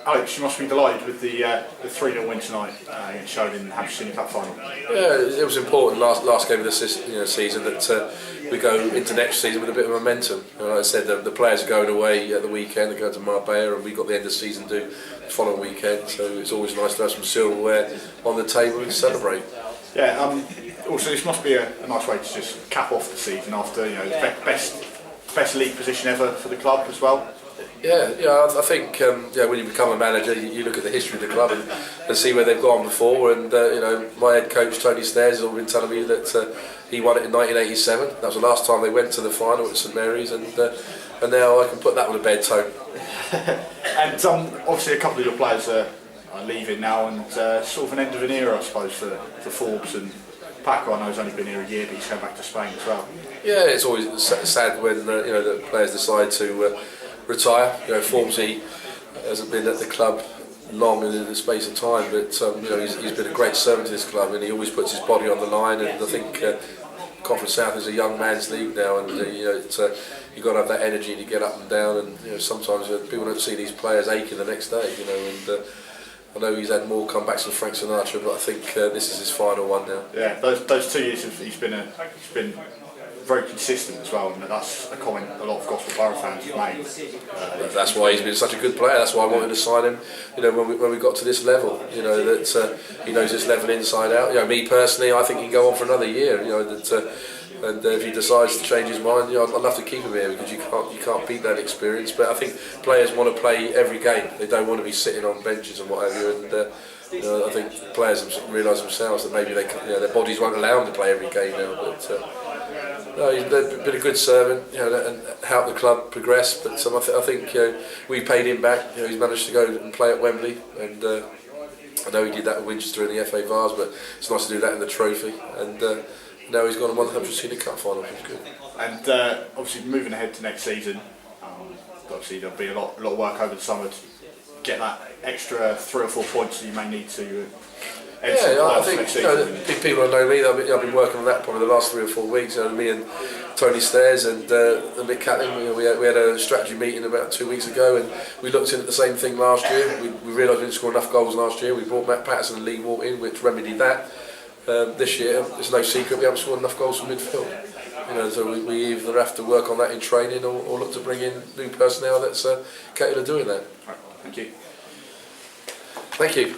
Alex, you must be delighted with the 3-0 win tonight against Showed in the HSC Cup Final. Yeah, it was important last game of the season that we go into next season with a bit of momentum. Like I said, the players are going away at the weekend, they're going to Marbella, and we've got the end of the season due the following weekend, so it's always nice to have some silverware on the table and celebrate. Yeah, also this must be a nice way to just cap off the season after the best league position ever for the club as well. Yeah, I think when you become a manager, you look at the history of the club and see where they've gone before. And my head coach Tony Stairs has already been telling me that he won it in 1987. That was the last time they went to the final at St Mary's, and now I can put that on a bed tone. And obviously a couple of your players are leaving now, and sort of an end of an era, I suppose, for Forbes and Paco. I know he's only been here a year, but he's going back to Spain as well. Yeah, it's always sad when the players decide to retire. Formsy hasn't been at the club long in the space of time, but he's been a great servant to this club, and he always puts his body on the line. And I think Conference South is a young man's league now, and you've got to have that energy to get up and down. And sometimes people don't see these players aching the next day. And I know he's had more comebacks than Frank Sinatra, but I think this is his final one now. Yeah, those 2 years he's been very consistent as well, and that's a comment a lot of Gospel Borough fans have made. That's why he's been such a good player. That's why I wanted to sign him. When we got to this level, that he knows this level inside out. Me personally, I think he can go on for another year. And if he decides to change his mind, I'd love to keep him here, because you can't beat that experience. But I think players want to play every game. They don't want to be sitting on benches and what have you. And I think players realise themselves that maybe their bodies won't allow them to play every game now. But no, he's been a good servant, and helped the club progress. But I think we paid him back. He's managed to go and play at Wembley, and I know he did that with Winchester in the FA Vars, but it's nice to do that in the trophy. And now he's gone and won the HSC Cup Final, which is good. And obviously moving ahead to next season, obviously there'll be a lot of work over the summer to get that extra 3 or 4 points that you may need to. I think people know me. I've been working on that probably the last 3 or 4 weeks. Me and Tony Stairs and Mick Catlin, we had a strategy meeting about 2 weeks ago, and we looked in at the same thing last year. We realised we didn't score enough goals last year. We brought Matt Patterson and Lee Walt in, which remedied that. This year, it's no secret we haven't scored enough goals from midfield. So we either have to work on that in training or look to bring in new personnel that's capable of doing that. Right, thank you. Thank you.